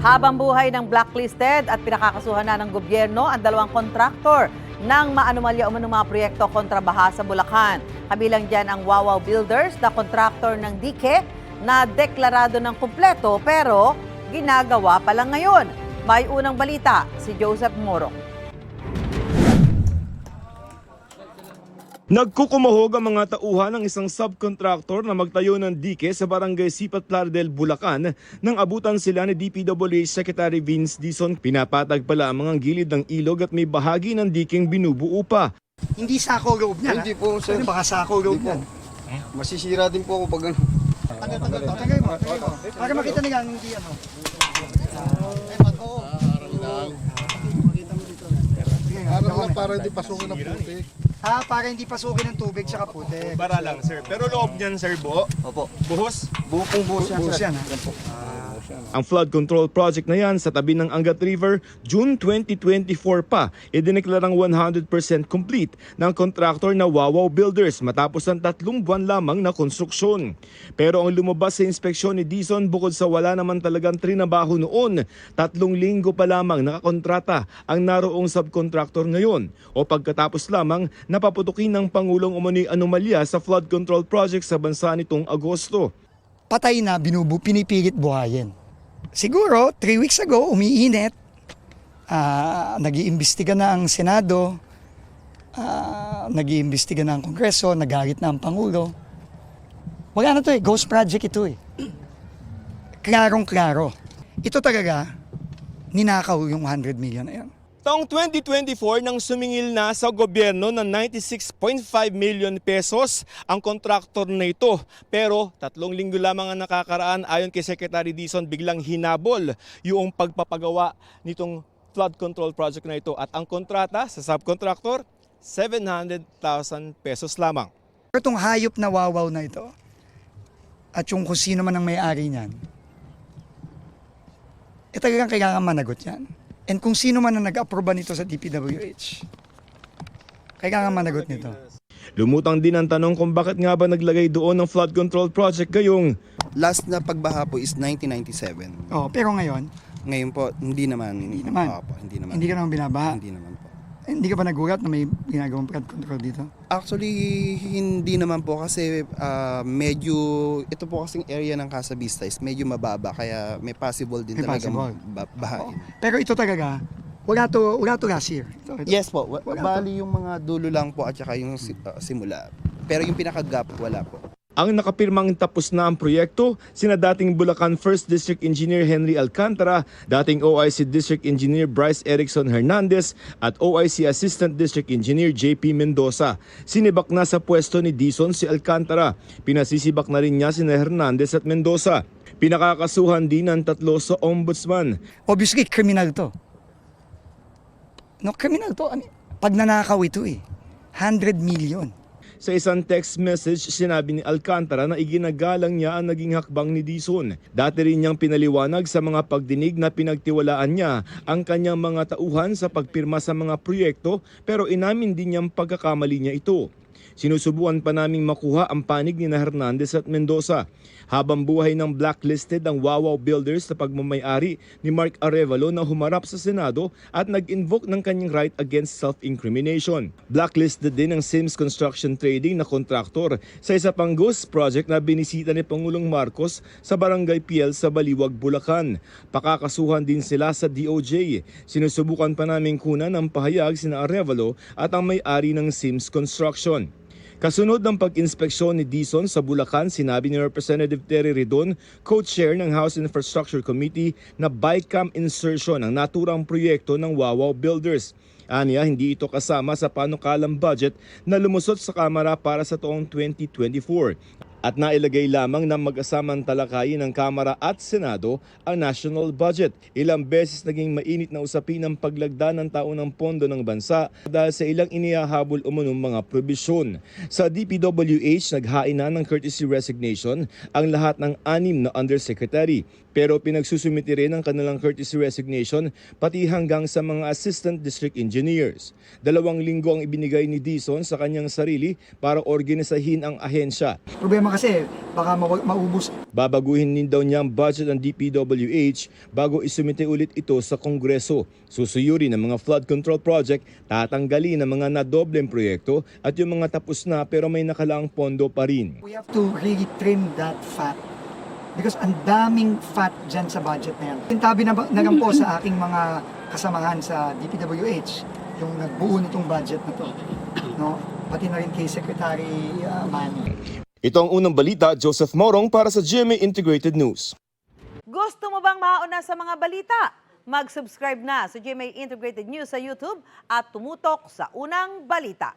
Habang buhay ng blacklisted at pinakakasuhan na ng gobyerno ang dalawang kontraktor ng maanumalya umanong mga proyekto kontra baha sa Bulacan. Kabilang dyan ang Wawaw Builders na kontraktor ng dike na deklarado ng kumpleto pero ginagawa pa lang ngayon. May unang balita si Joseph Morong. Nagkukumahog ang mga tauhan ng isang subcontractor na magtayo ng dike sa barangay Sipat Plaridel, Bulacan nang abutan sila ni DPWH Secretary Vince Dizon. Pinapatag pala ang mga gilid ng ilog at may bahagi ng dikeng binubuo pa. Hindi sako loob niya. Hindi po, sir. Baka sako loob niya. Masisira din po ako pag ano. Tagay mo. Para makita nila hindi ano. Para hindi pasukin ng putik. Para hindi pasukin ng tubig sa putik. Bara lang, sir. Pero loob niyan, sir, buo. Opo. Buhos. Buong buhos yan, sir. Yan, ha? Ang flood control project na yan sa tabi ng Angat River, June 2024 pa, idineklarang 100% complete ng kontraktor na Wawaw Builders matapos ang 3 buwan lamang na konstruksyon. Pero ang lumabas sa inspeksyon ni Dizon, bukod sa wala naman talagang trinabaho noon, 3 linggo pa lamang nakakontrata ang naroong subcontractor ngayon o pagkatapos lamang napaputukin ng Pangulong umano'y anomalya sa flood control project sa bansa nitong Agosto. Patay na, pinipilit buhayin. Siguro, 3 weeks ago, umiinit. Nag-iimbestiga na ang Senado. Nag-iimbestiga na ang Kongreso. Nagalit na ang Pangulo. Wala na to ghost project ito Klarong-klaro. Ito talaga, ninakaw yung 100 million na yan. Taong 2024 nang sumingil na sa gobyerno ng 96.5 million pesos ang kontraktor na ito. Pero 3 linggo lamang ang nakakaraan ayon kay Secretary Dizon biglang hinabol yung pagpapagawa nitong flood control project na ito. At ang kontrata sa subcontractor, 700,000 pesos lamang. Itong hayop na wawaw na ito at yung kung sino man ang may-ari niyan, talagang kailangan managot yan. And kung sino man ang nag-aproba nito sa DPWH, kailangan managot nito. Lumutang din ang tanong kung bakit nga ba naglagay doon ng flood control project gayong Last na pagbaha po is 1997. Pero ngayon, Ngayon po, hindi naman. Hindi naman. Opo, hindi naman. hindi ka naman binabaha. Hindi naman po. Hindi ka ba nagulat na may ginagawang flood control dito? Actually, hindi naman po kasi medyo, ito po kasing area ng Casa Vista is medyo mababa kaya may possible din May talagang possible. bahain. Pero ito talaga, wala to last year. Ito. Yes po, Wala bali yung mga dulo lang po at saka yung simula. Pero yung pinaka-gap, wala po. ang nakapirmang tapos na ang proyekto, sina dating Bulacan 1st District Engineer Henry Alcantara, dating OIC District Engineer Bryce Erickson Hernandez at OIC Assistant District Engineer JP Mendoza. Sinibak na sa pwesto ni Dizon si Alcantara. Pinasisibak na rin niya sina Hernandez at Mendoza. Pinakakasuhan din ng 3 sa ombudsman. Obviously, criminal to. No, criminal to. Pag nanakaw ito 100 million. Sa isang text message, sinabi ni Alcantara na iginagalang niya ang naging hakbang ni Dizon. Dati rin niyang pinaliwanag sa mga pagdinig na pinagtiwalaan niya ang kanyang mga tauhan sa pagpirma sa mga proyekto pero inamin din niyang pagkakamali niya ito. Sinusubukan pa naming makuha ang panig ni Hernandez at Mendoza. Habang buhay ng blacklisted ang Wawaw Builders sa pagmamayari ni Mark Arevalo na humarap sa Senado at nag-invoke ng kanyang right against self-incrimination. Blacklisted din ang Sims Construction Trading na kontraktor sa isa pang ghost project na binisita ni Pangulong Marcos sa Barangay PL sa Baliwag, Bulacan. Pakakasuhan din sila sa DOJ. Sinusubukan pa naming kunan ng pahayag sina Arevalo at ang may-ari ng Sims Construction. Kasunod ng pag-inspeksyon ni Dizon sa Bulacan, sinabi ni Representative Terry Ridon, co-chair ng House Infrastructure Committee, na bycam insertion ang naturang proyekto ng Wawaw Builders. Aniya, hindi ito kasama sa panukalang budget na lumusot sa Kamara para sa taong 2024. At nailagay lamang ng mag-asamang talakayin ng Kamara at Senado ang national budget. Ilang beses naging mainit na usapin ang paglagda ng taunang pondo ng bansa dahil sa ilang inihahabol umunong mga probisyon. Sa DPWH, naghain na ng courtesy resignation ang lahat ng 6 na undersecretary. Pero pinagsusumiti rin ang kanilang courtesy resignation pati hanggang sa mga assistant district engineers. 2 linggo ang ibinigay ni Dizon sa kanyang sarili para organisahin ang ahensya. Problema problema kasi baka maubos. Babaguhin din daw niya ang budget ng DPWH bago isumite ulit ito sa Kongreso. Susuyuri ng mga flood control project, tatanggalin ang mga nadobleng proyekto at yung mga tapos na pero may nakalaang pondo pa rin. We have to really trim that fat because ang daming fat dyan sa budget na yan. Tintabi na lang po sa aking mga kasamahan sa DPWH yung nagbuo nitong budget na to. No? Pati na rin kay Secretary Manny. Ito ang unang balita, Joseph Morong para sa GMA Integrated News. Gusto mo bang mauna sa mga balita? Mag-subscribe na sa GMA Integrated News sa YouTube at tumutok sa unang balita.